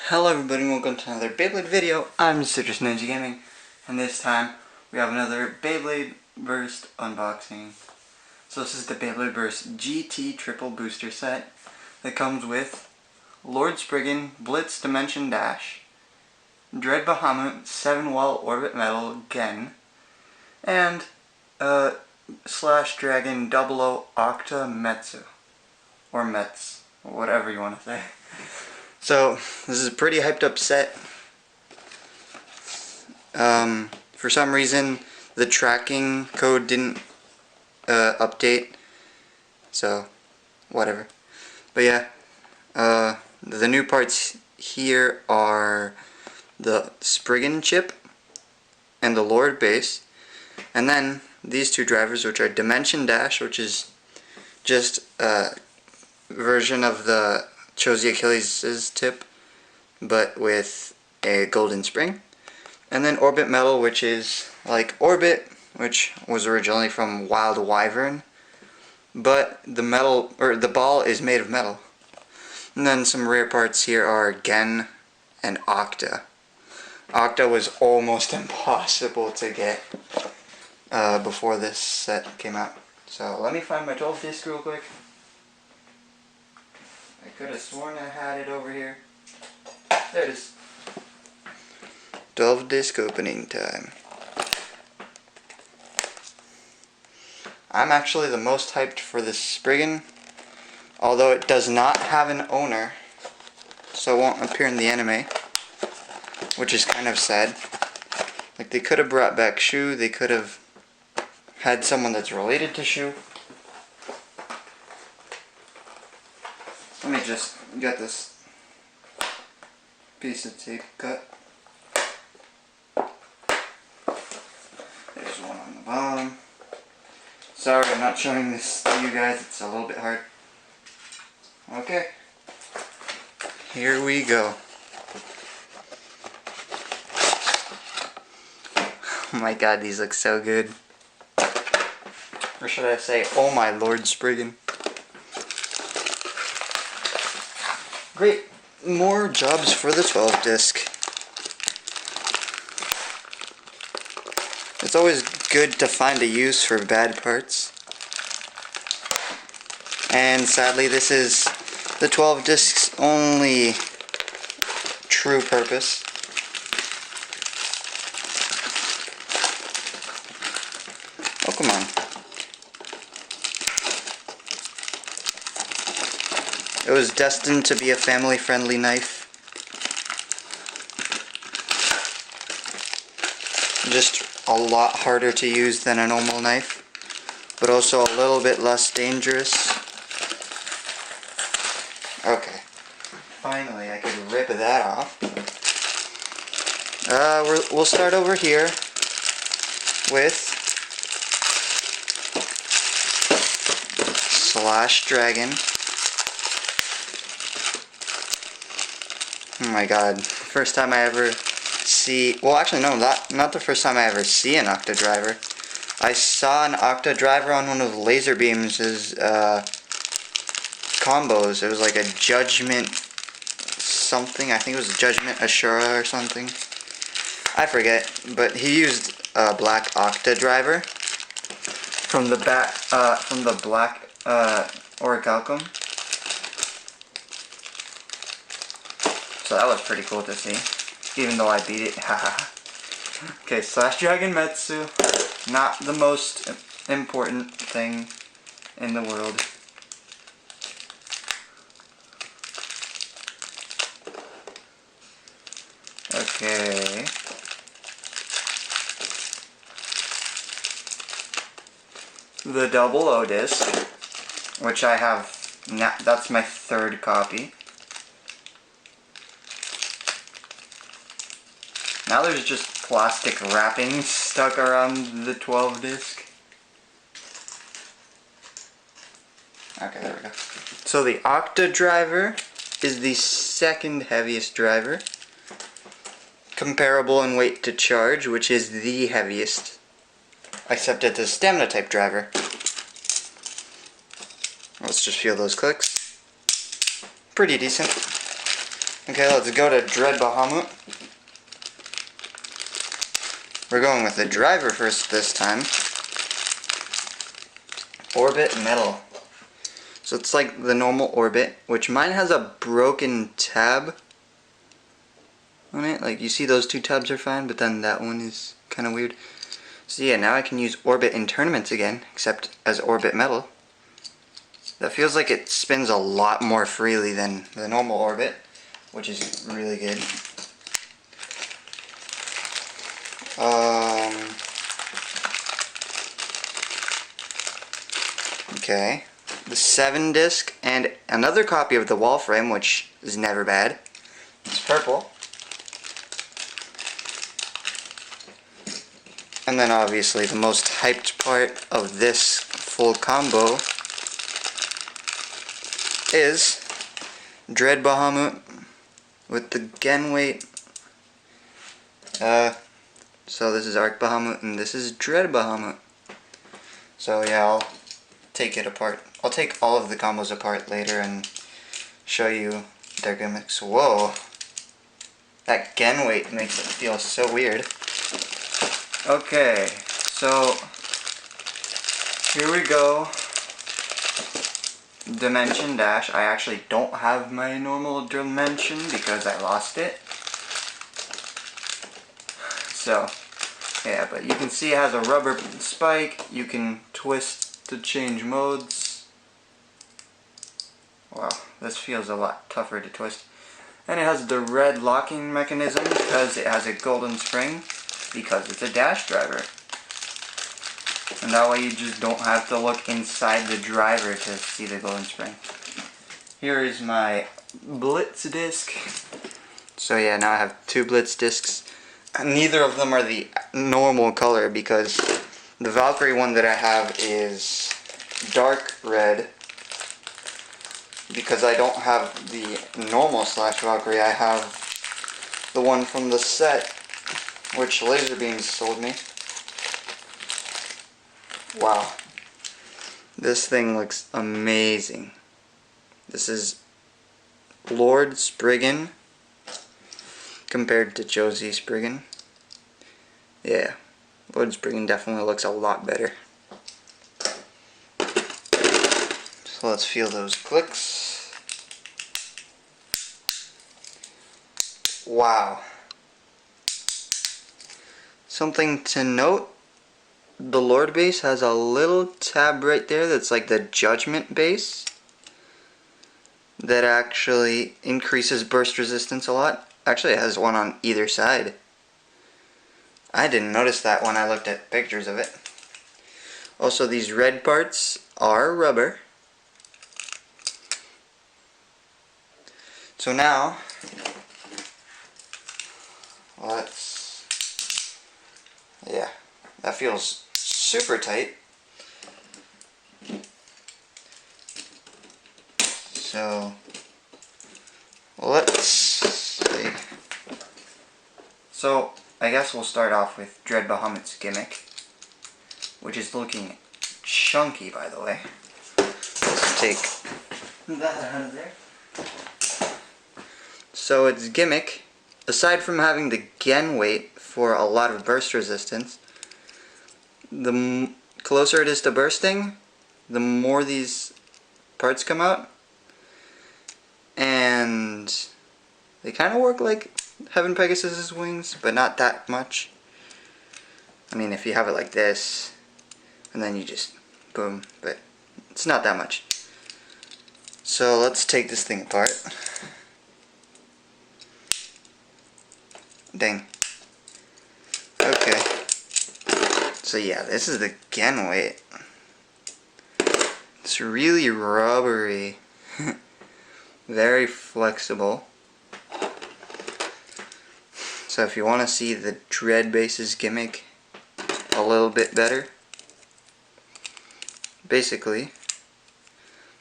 Hello everybody and welcome to another Beyblade video. I'm Citrus Ninja Gaming, and this time we have another Beyblade Burst unboxing. So this is the Beyblade Burst GT Triple Booster Set that comes with Lord Spriggan Blitz Dimension Dash, Dread Bahamut 7-Wall Orbit Metal Gen, and Slash Dragon 00 Octa Metsu, or Mets, or whatever you want to say. So, this is a pretty hyped up set. For some reason, the tracking code didn't update, so whatever. But yeah, the new parts here are the Spriggan chip and the Lord base, and then these two drivers, which are Dimension Dash, which is just a version of the Chose the Achilles' tip, but with a golden spring. And then Orbit Metal, which is like Orbit, which was originally from Wild Wyvern, but the metal, or the ball, is made of metal. And then some rare parts here are Gen and Octa. Octa was almost impossible to get before this set came out. So let me find my 12 disc real quick. I could have sworn I had it over here. There it is. 12 disc opening time. I'm actually the most hyped for this Spriggan, although it does not have an owner, so it won't appear in the anime, which is kind of sad. Like, they could have brought back Shu, they could have had someone that's related to Shu. Let me just get this piece of tape cut. There's one on the bottom. Sorry, I'm not showing this to you guys, it's a little bit hard. Okay. Here we go. Oh my god, these look so good. Or should I say, oh my Lord Spriggan. Great, more jobs for the 12 disc. It's always good to find a use for bad parts. And sadly, this is the 12 disc's only true purpose. Oh, come on. It was destined to be a family-friendly knife. Just a lot harder to use than a normal knife, but also a little bit less dangerous. Okay. Finally, I could rip that off. We'll start over here with Slash Dragon. Oh my god, first time I ever see, well actually no, not the first time I ever see an Octa driver. I saw an Octa driver on one of Laserbeam's combos. It was like a Judgment something, I think it was Judgment Ashura or something. I forget, but he used a black Octa driver from the black Orichalcum. So that was pretty cool to see, even though I beat it. Haha. Okay, Slash Dragon Metsu, not the most important thing in the world. Okay. The 00 disc, which I have now, that's my third copy. Now there's just plastic wrapping stuck around the 12 disc. Okay, there we go. So the Octa driver is the second heaviest driver, comparable in weight to Charge, which is the heaviest, except it's a stamina type driver. Let's just feel those clicks. Pretty decent. Okay, let's go to Dread Bahamut. We're going with the driver first this time. Orbit Metal. So it's like the normal Orbit, which mine has a broken tab on it. Like you see those two tabs are fine, but then that one is kind of weird. So yeah, now I can use Orbit in tournaments again, except as Orbit Metal. That feels like it spins a lot more freely than the normal Orbit, which is really good. Okay, the 7-disc and another copy of the wall frame, which is never bad. It's purple. And then obviously the most hyped part of this full combo is Dread Bahamut with the Gen weight. So this is Arc Bahamut and this is Dread Bahamut. So yeah, I'll take it apart. I'll take all of the combos apart later and show you their gimmicks. Whoa! That Gen weight makes it feel so weird. Okay, so here we go. Dimension Dash. I actually don't have my normal dimension because I lost it. So, yeah, but you can see it has a rubber spike. You can twist to change modes. Wow, this feels a lot tougher to twist. And it has the red locking mechanism because it has a golden spring, because it's a dash driver. And that way you just don't have to look inside the driver to see the golden spring. Here is my Blitz disc. So yeah, now I have 2 Blitz discs. And neither of them are the normal color because the Valkyrie one that I have is dark red. Because I don't have the normal Slash Valkyrie, I have the one from the set, which Laserbeams sold me. Wow. This thing looks amazing. This is Lord Spriggan compared to Josie Spriggan. Yeah, Lord Spriggan definitely looks a lot better. So let's feel those clicks. Wow. Something to note, the Lord base has a little tab right there that's like the Judgment base that actually increases burst resistance a lot. Actually, it has one on either side. I didn't notice that when I looked at pictures of it. Also, these red parts are rubber. So now, yeah, that feels super tight. So let's see. So I guess we'll start off with Dread Bahamut's gimmick, which is looking chunky, by the way. Let's take that out of there. So its gimmick, aside from having the Gen weight for a lot of burst resistance, the closer it is to bursting, the more these parts come out. And they kind of work like Heaven Pegasus' wings, but not that much. I mean, if you have it like this, and then you just boom, but it's not that much. So let's take this thing apart. Dang. Okay. So yeah, this is the Gen weight. It's really rubbery. Very flexible. So if you want to see the Dread base's gimmick a little bit better, basically,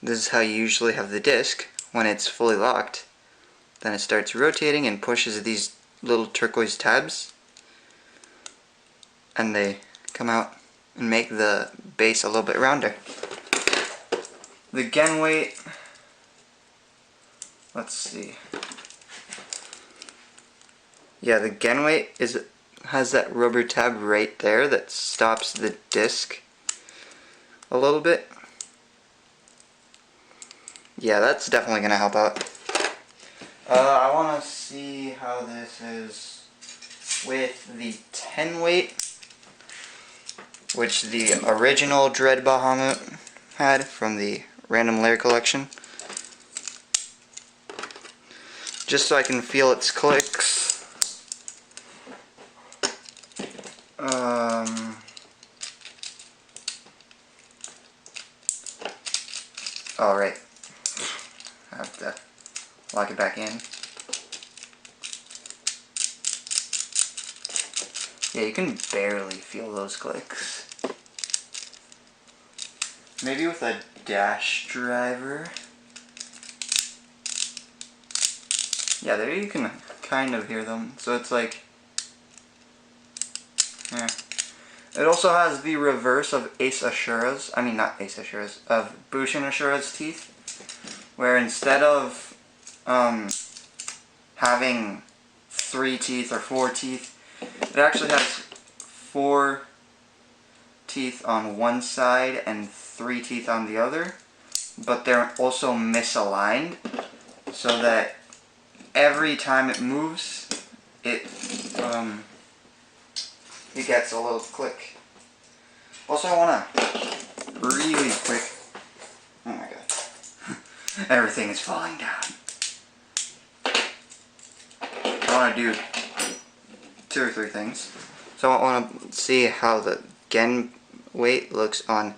this is how you usually have the disc when it's fully locked. Then it starts rotating and pushes these little turquoise tabs, and they come out and make the base a little bit rounder. The Gen weight, let's see. Yeah, the gen weight has that rubber tab right there that stops the disc a little bit. Yeah, that's definitely gonna help out. I want to see how this is with the 10 weight, which the original Dread Bahamut had from the Random Layer collection. Just so I can feel its clicks. Alright. I have to lock it back in. Yeah, you can barely feel those clicks. Maybe with a dash driver. Yeah, there you can kind of hear them. So it's like, yeah. It also has the reverse of Ace Ashura's, I mean not Ace Ashura's, of Bushin Ashura's teeth, where instead of having 3 teeth or 4 teeth, it actually has 4 teeth on one side and 3 teeth on the other, but they're also misaligned, so that every time it moves, it gets a little click. Also, I want to really quick. Oh my god, everything is falling down. I want to do 2 or 3 things. So I want to see how the gen weight looks on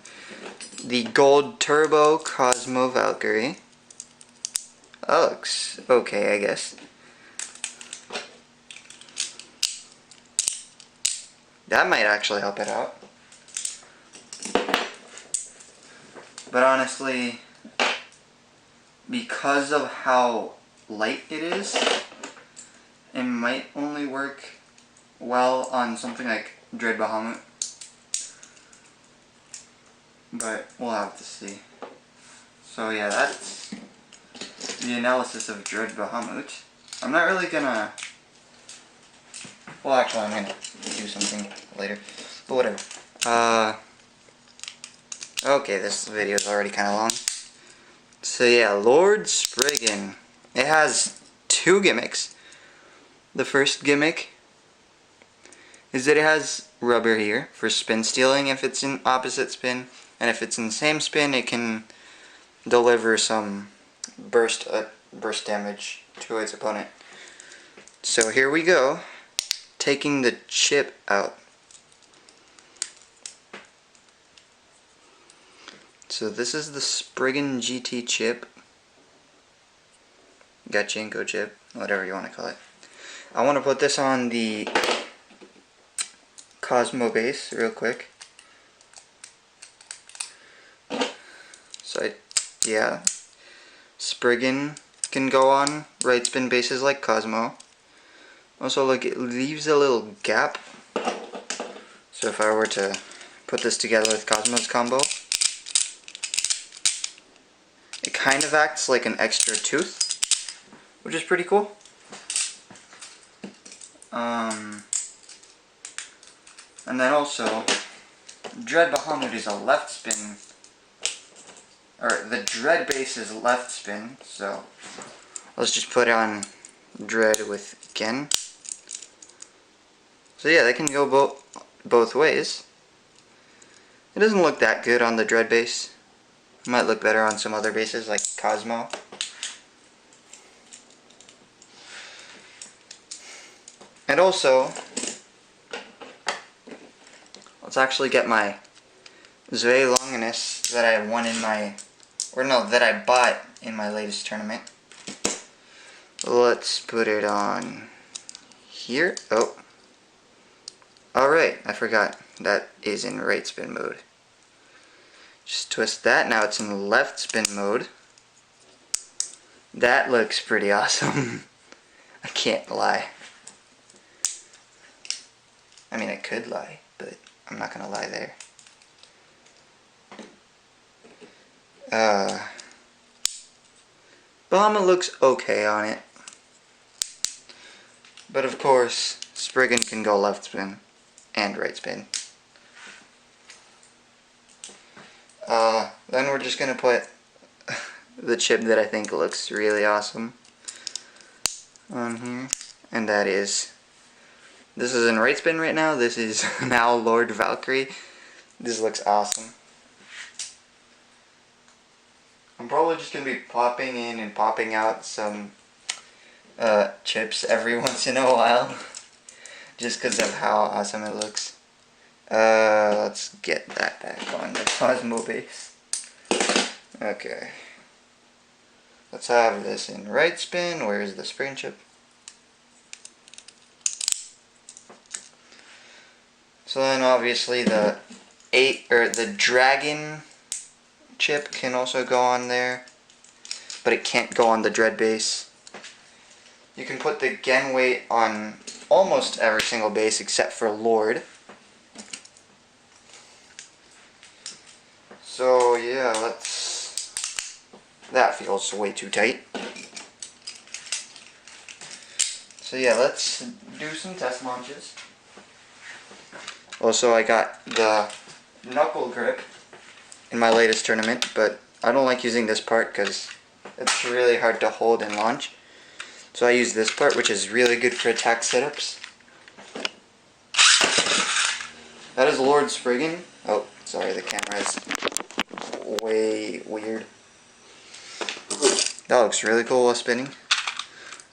the Gold Turbo Cosmo Valkyrie. That looks okay, I guess. That might actually help it out. But honestly, because of how light it is, it might only work well on something like Dread Bahamut. But we'll have to see. So yeah, that's the analysis of Dread Bahamut. I'm not really gonna... Well, actually, I'm gonna do something later. But whatever. Okay, this video is already kind of long. So yeah, Lord Spriggan. It has 2 gimmicks. The first gimmick is that it has rubber here for spin stealing if it's in opposite spin, and if it's in the same spin, it can deliver some burst damage to its opponent. So here we go, taking the chip out. So this is the Spriggan GT chip, Gachinko chip, whatever you want to call it. I want to put this on the Cosmo base real quick. So yeah, Spriggan can go on right spin bases like Cosmo. Also look, it leaves a little gap. So if I were to put this together with Cosmo's combo, it kind of acts like an extra tooth, which is pretty cool. And then also, Dread Bahamut is a left spin, or the Dread base is left spin, so let's just put on Dread with Gen. So yeah, they can go both ways. It doesn't look that good on the Dread base. It might look better on some other bases like Cosmo. And also, let's actually get my Zwei Longinus that I won in my, or no, that I bought in my latest tournament. Let's put it on here. Oh. Alright, I forgot. That is in right spin mode. Just twist that. Now it's in left spin mode. That looks pretty awesome. I can't lie. I mean, I could lie, but I'm not gonna lie there. Bahamut looks okay on it. But of course, Spriggan can go left spin and right spin. Then we're just gonna put the chip that I think looks really awesome on here, and that is, this is in right spin right now. This is now Lord Valkyrie. This looks awesome. I'm probably just gonna be popping in and popping out some chips every once in a while, just because of how awesome it looks. Let's get that back on the Cosmo base. Okay. Let's have this in right spin. Where's the Spriggan chip? So then obviously the dragon chip can also go on there, but it can't go on the dread base. You can put the gen weight on almost every single base except for Lord. So yeah, that feels way too tight. So yeah, let's do some test launches. Also, I got the knuckle grip in my latest tournament, but I don't like using this part because it's really hard to hold and launch. So I use this part, which is really good for attack setups. That is Lord Spriggan. Oh, sorry, the camera is way weird. That looks really cool while spinning.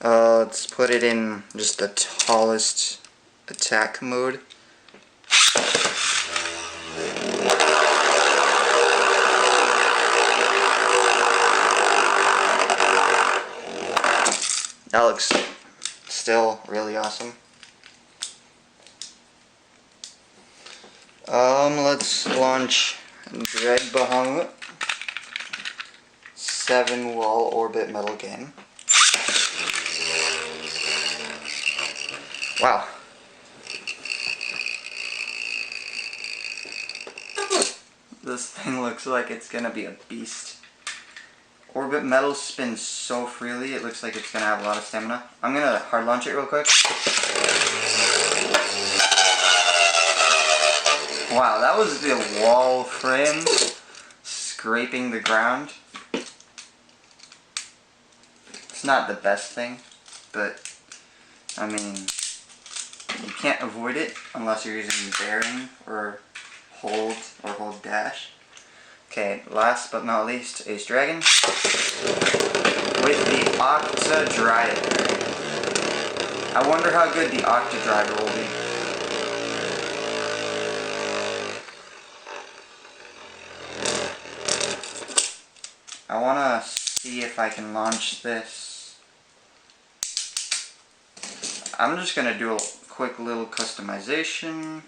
Let's put it in just the tallest attack mode. That looks still really awesome. Let's launch Dread Bahamut 7-wall orbit metal game. Wow. This thing looks like it's gonna be a beast. Orbit metal spins so freely, it looks like it's gonna have a lot of stamina. I'm gonna hard launch it real quick. Wow, that was the wall frame scraping the ground. It's not the best thing, but I mean, you can't avoid it unless you're using bearing or hold dash. Okay, last but not least, Ace Dragon with the Octa Driver. I wonder how good the Octa Driver will be. I want to see if I can launch this. I'm just going to do a quick little customization.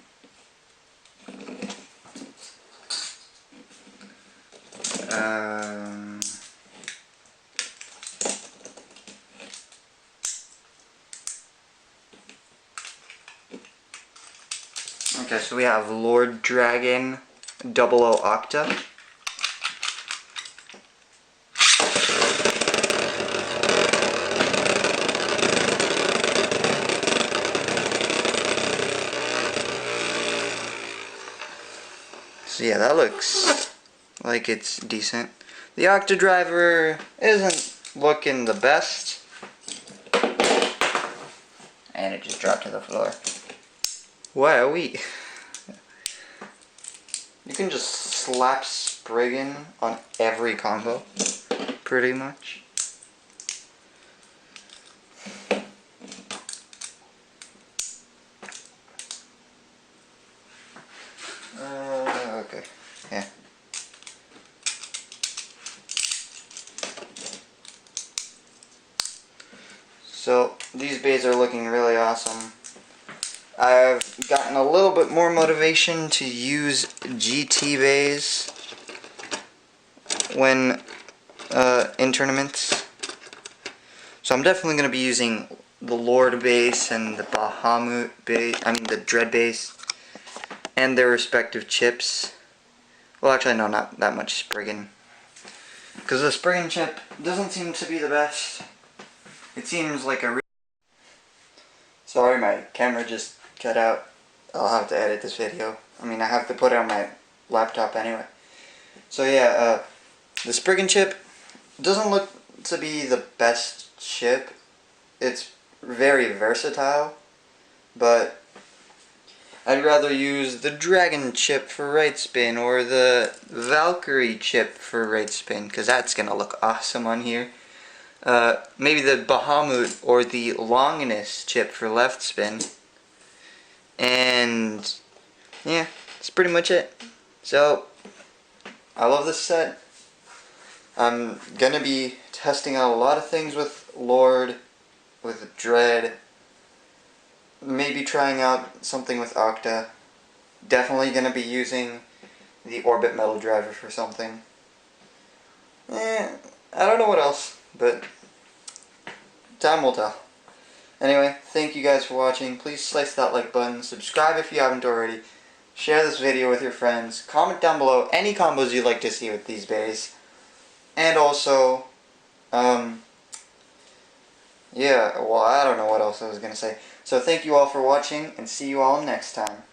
Okay, so we have Lord Dragon 00 Octa. So yeah, that looks like it's decent. The Octa Driver isn't looking the best. And it just dropped to the floor. Wowee. You can just slap Spriggan on every combo, pretty much. Okay, yeah. So, these bays are looking really awesome. I've gotten a little bit more motivation to use GT bays when in tournaments. So I'm definitely going to be using the Lord base and the Bahamut base, the Dread base, and their respective chips. Well, actually, no, not that much Spriggan. Because the Spriggan chip doesn't seem to be the best. It seems like a Sorry, my camera just cut out. I'll have to edit this video. I mean, I have to put it on my laptop anyway. So yeah, the Spriggan chip doesn't look to be the best chip. It's very versatile, but I'd rather use the Dragon chip for right spin or the Valkyrie chip for right spin, because that's gonna look awesome on here. Maybe the Bahamut or the Longinus chip for left spin. And yeah, that's pretty much it. So, I love this set. I'm gonna be testing out a lot of things with Lord, with Dread, maybe trying out something with Octa. Definitely gonna be using the Orbit Metal Driver for something. I don't know what else, but time will tell. Anyway, thank you guys for watching. Please slice that like button, subscribe if you haven't already, share this video with your friends, comment down below any combos you'd like to see with these bays, and also, yeah, well, I don't know what else I was going to say. So thank you all for watching, and see you all next time.